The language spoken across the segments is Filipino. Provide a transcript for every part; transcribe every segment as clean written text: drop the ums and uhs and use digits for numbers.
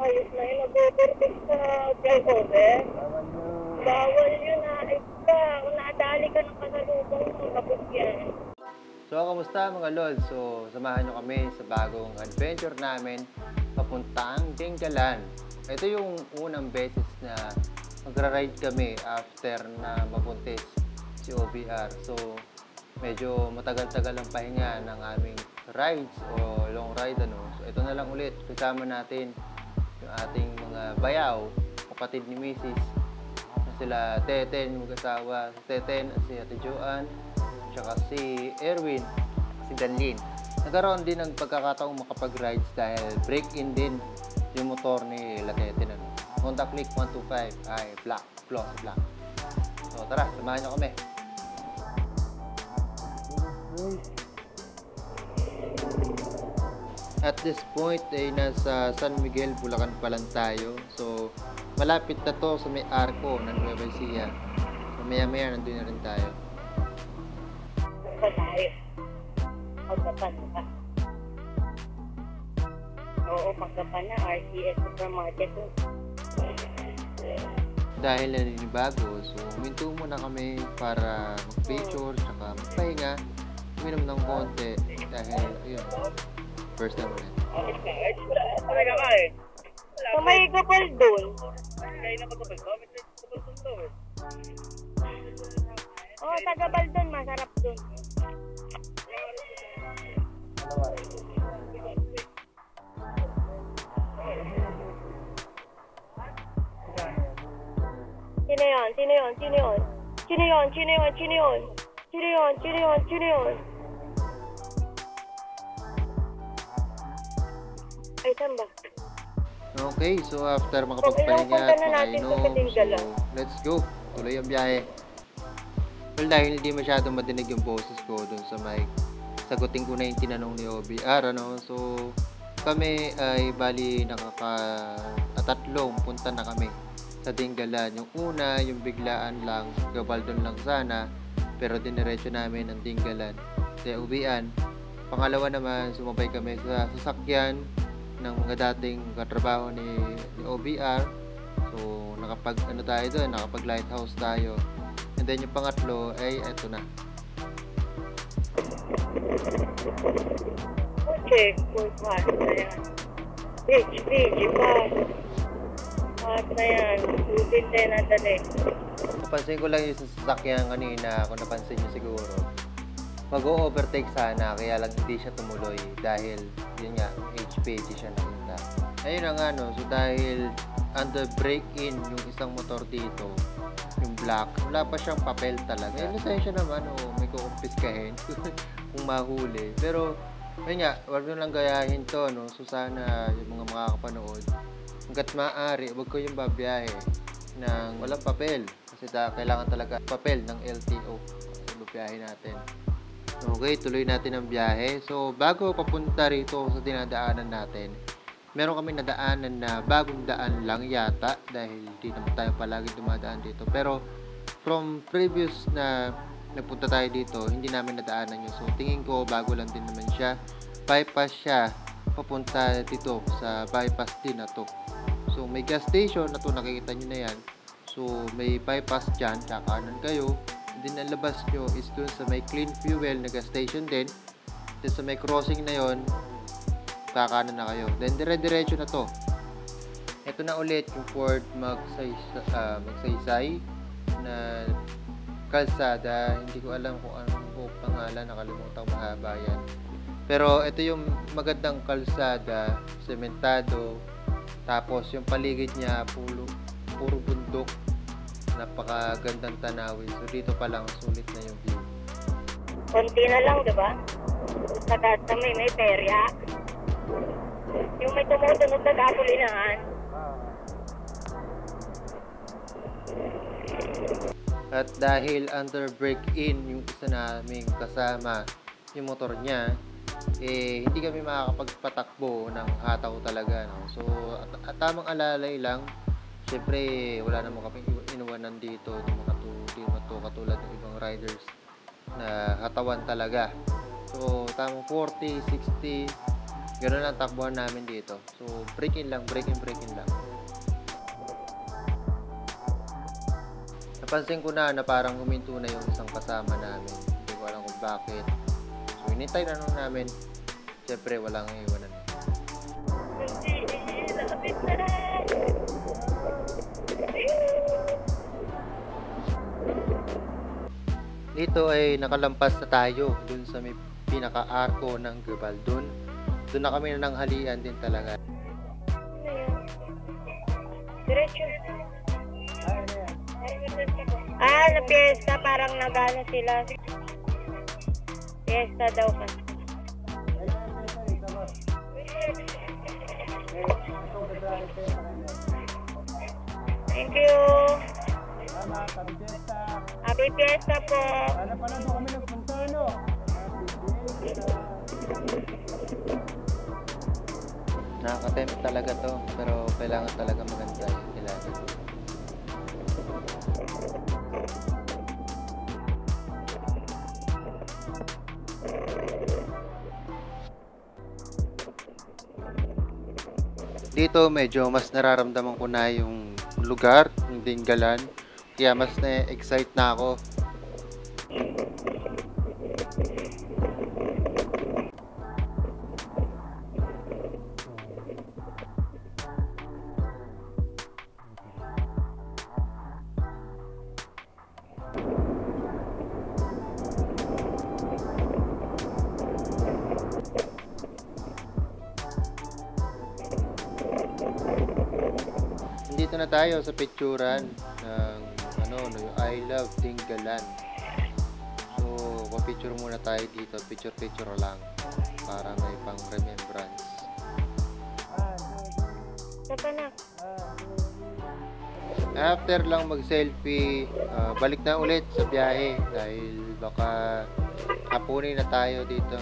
ayos na yun. Nag-overtake sa flyover. Bawal yun na. Ika, kung nadali ka ng kasalubong mo, tapos yan. So, kamusta mga lol? So, samahan nyo kami sa bagong adventure namin papuntang Dingalan. Ito yung unang beses na magra-ride kami after na mabuntis si OBR. So, medyo matagal-tagal ang pahinga ng aming rides o long ride. So, ito na lang ulit. Kasama natin yung ating mga bayaw, kapatid ni Mrs. Na sila Teten, mag-asawa. Si Teten, si Ate Joanne, tsaka si Erwin, si Danlin. Nagkaroon din ng pagkakataong makapag-rides dahil break-in din yung motor ni Lateten. Honda Click 125 ay black, glossy black. So tara, samahan nyo kami. At this point ay nasa San Miguel, Bulacan pa lang tayo. So malapit na to sa may arko ng Nueva Ecija. So maya-maya nandun na rin tayo. Palayo. Pagkapan ka. Oo, pagkapan na. RCS Supermarket. Dahil naninibago, so huminto muna kami para mag-picture, saka magpahinga, uminom ng konti dahil, ayun, first time ulit. So may kapal doon. Oo, sa gabal doon. Masarap doon. Sino yun? Sino yun? Sino yun? Sino yun? Sino yun? Sino yun? Sino yun? Sino yun? Sino yun? Ay, saan ba? Okay, so after makapagpahinga at makainom, Dingalan. so let's go. Tuloy ang biyahe. Well, dahil hindi masyadong madinig yung boses ko dun sa mic, sagutin ko na yung tinanong ni OBR, So, kami ay bali nakakatatlong punta na kami sa Dingalan. Yung una, yung biglaan lang, Gabaldon lang sana, pero diniretso namin ang Dingalan sa Ubian. Pangalawa naman, sumabay kami sa sasakyan ng mga dating katrabaho ni OBR. So, tayo doon, nakapag lighthouse tayo. And then yung pangatlo ay eto na. Okay, full pass na yan. Beach, pass. Pass na yan. Susin din na dali. Napansin ko lang yung sasakyan kanina, kung napansin nyo siguro. Mag-o-overtake sana, kaya lang hindi siya tumuloy dahil, yun nga, HPG siya nakita. Ayun na nga, so dahil under break-in yung isang motor dito, yung black, wala pa siyang papel talaga. May lisensya naman, may kukumpiskahin kung mahuli. Pero, ayun nga, wag nyo lang gayahin to, So sana yung mga makakapanood, hanggat maaari, wag ko yung babiyahe ng walang papel. Kasi kailangan talaga papel ng LTO. So, babiyahe natin. Okay, tuloy natin ang biyahe. So, bago papunta rito sa dinadaanan natin, meron kami nadaanan na bagong daan lang yata dahil hindi naman tayo palagi dumadaan dito. Pero, from previous na nagpunta tayo dito, hindi namin nadaanan yun. So, tingin ko bago lang din naman siya. Bypass siya papunta dito sa bypass din na to. So, may gas station na to, nakikita nyo na yan. So, may bypass dyan, kakanan kayo. Din ang labas nyo is dun sa may clean fuel na gas station din. Then sa may crossing na yon, kakanan na kayo. Then dire-diretso na to. Ito na ulit yung Fort Magsaysay na kalsada. Hindi ko alam kung anong pangalan, nakalimutan ko, mahaba yan. Pero ito yung magandang kalsada, sementado. Tapos yung paligid niya puro bundok. Napakagandang tanawin. So dito pa lang sulit na yung view. Konti na lang, di ba? Sa may perya. Yung may tumutunog na gasolinahan. At dahil under break-in yung isa naming kasama, yung motor niya, hindi kami makakapagpatakbo ng hataw talaga. So, tamang alalay lang. Siyempre, wala naman kami inuwanan dito ng mga katulad ng ibang riders na hatawan talaga. So, tamang 40, 60, Ganun lang takbuhan namin dito. So, break in lang. Napansin ko na parang huminto na yung isang kasama namin. Hindi ko alam kung bakit. So, inintay na lang namin. Siyempre, walang iwanan. Lapit na. Dito ay nakalampas na tayo dun sa may pinaka-arko ng Gabal. Doon na kami nananghalian din talaga. Ano yun? Diretso. Na piyesta. Parang nagano sila. Piyesta daw kasi. Thank you. Happy Fiesta po. Ano pala doon kami nagpunta, no? Nakaka-tempt talaga to, pero kailangan talaga maganda yung kailangan. Dito medyo mas nararamdaman ko na yung lugar, yung Dingalan. Kaya mas na-excite na ako. Dito na tayo sa picturean ng yung I Love Dingalan. So, pa-picture muna tayo dito. Picture lang para may pang remembrance. Saka na. After lang mag-selfie, balik na ulit sa biyahe dahil baka hapunin na tayo dito.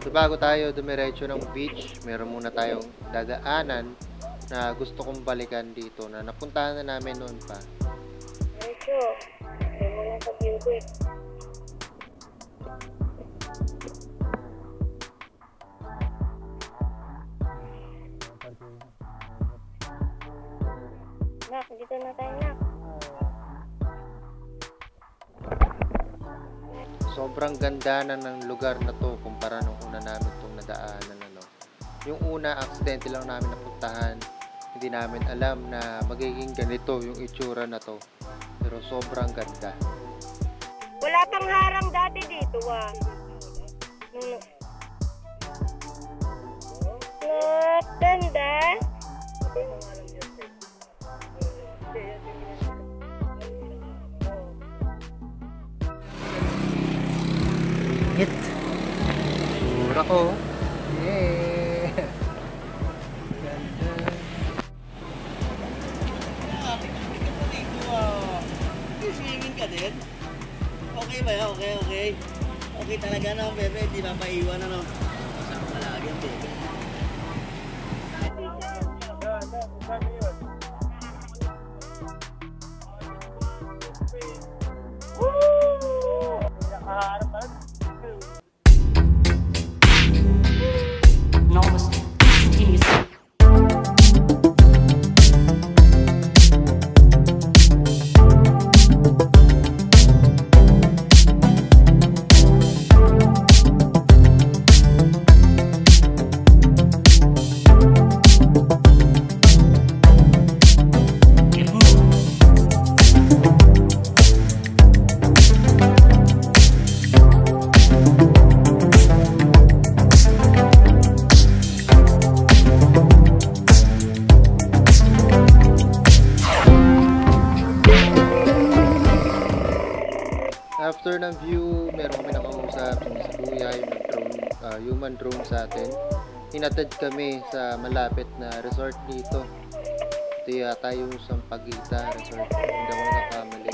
So, bago tayo dumiretso ng beach, meron muna tayong dadaanan na gusto kong balikan dito na napuntahan na namin noon pa. Diretso. Ayaw mo lang sa view ko eh. Nak, dito na tayo na. Sobrang ganda na ng lugar na to kumpara nung una namin itong nadaanan. Yung una, aksidente lang namin napuntahan. Hindi namin alam na magiging ganito yung itsura na to. Pero sobrang ganda. Wala pang harang dati dito Ganda. Hit. Mura ko. Yeah. Ganda. Swimming ka din? Okay ba yun? Okay. Okay talaga no, bebe. Di ba maiwan ano? Masama palagi yung bebe. Enormous instantaneous. After ng view, meron kami nakausap sa Kuya, human drone sa atin. Hinatid kami sa malapit na resort dito. Ito yata yung Sampaguita Resort. Hindi ako nakakamali.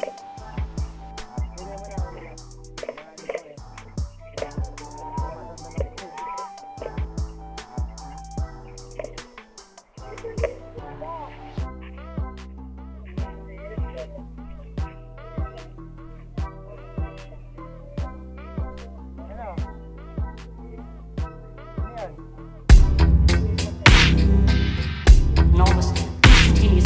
Enormous, instantaneous.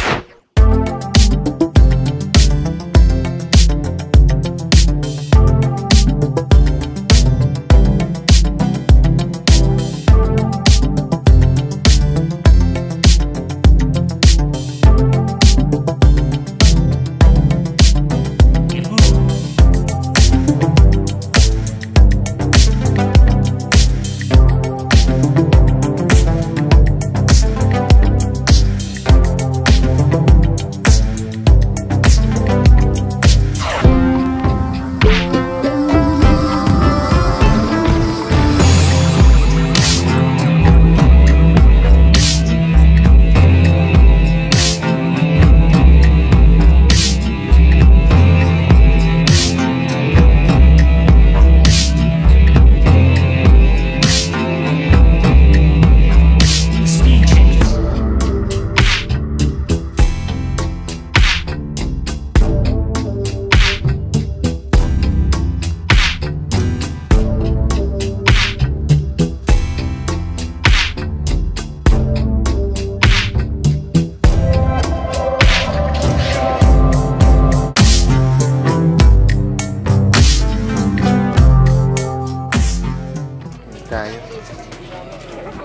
Tayo.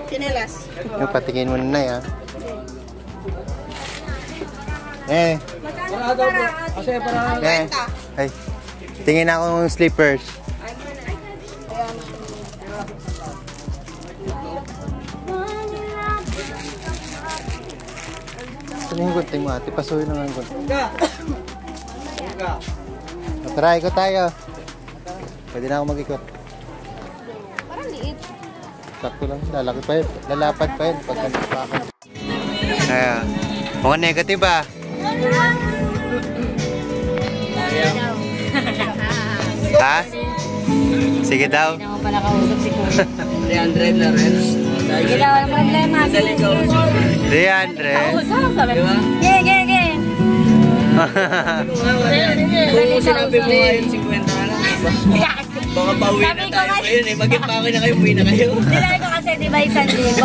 Chinelas. Yung patingin mo na ya. Ay, tingin ako ng slippers. Saan yung gunting mo ate? Pasuhin na nga yung gunting. Tara, ikot tayo. Pwede na ako mag-ikot. Parang liit. Sakto lang, lalaki pa yun. Lalapad pa yun pag nagpakan. Kaya, mukhang negative ah. Ha? Sige daw. Hindi naman pala kausap si Kuya. 300 na rin. Sige daw, walang problema. Dali ka usap. 300. Kausap, sabi Di ko. ba? Ge. Kung sinabi mo ngayon 50 na lang. Baka pauwi na Sabi ko tayo kasi- pa yun eh. Mag-impake na kayo, uwi na kayo. Sinabi ko kasi, di ba, 1,000.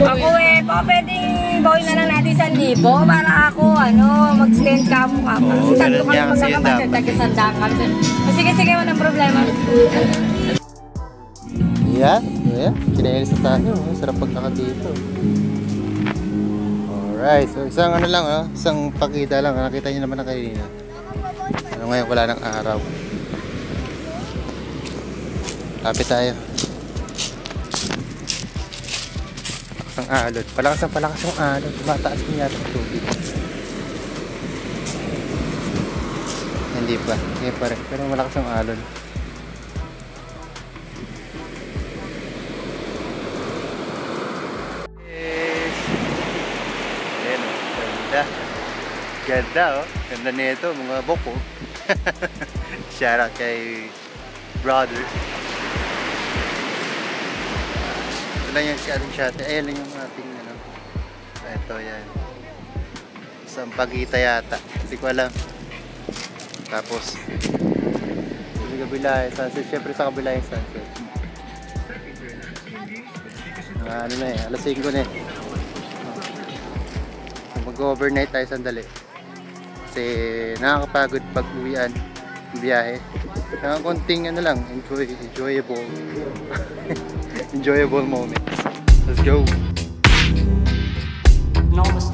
Ako baka pwedeng bawin na lang natin 1,000 para ako, mag-spend ka mo ka. Oo, Kasi tatlo ganun kami yan kasi yun magkakapatid, dapat. tag-isandaan kami. Sige, walang problema. Yeah, kinayalis na tayo. Sarap pagkaka dito. Alright, so isang isang pakita lang. Nakita nyo naman na kanina. Ngayon wala ng araw. Lapit tayo. Ang alon. Palakas ang alon. Mataas niya yata ang tubig. Hindi pa. Hindi pa rin. Pero malakas ang alon. Ayan o. Ganda. Ganda o. Ganda nito. Mga boko. Shoutout kay brother. Ito lang yung ating shot. Ayan lang yung ating ito yan. Isang pagita yata. Hindi ko alam. Tapos sa kabila yung sunset. Siyempre sa kabila yung sunset. Ano na eh. Alas 5 na eh. Mag-overnight tayo sandali. Kasi nakakapagod pag uwian. Biyahe. Kaya konting enjoyable. Enjoyable moments. Let's go. Enormous,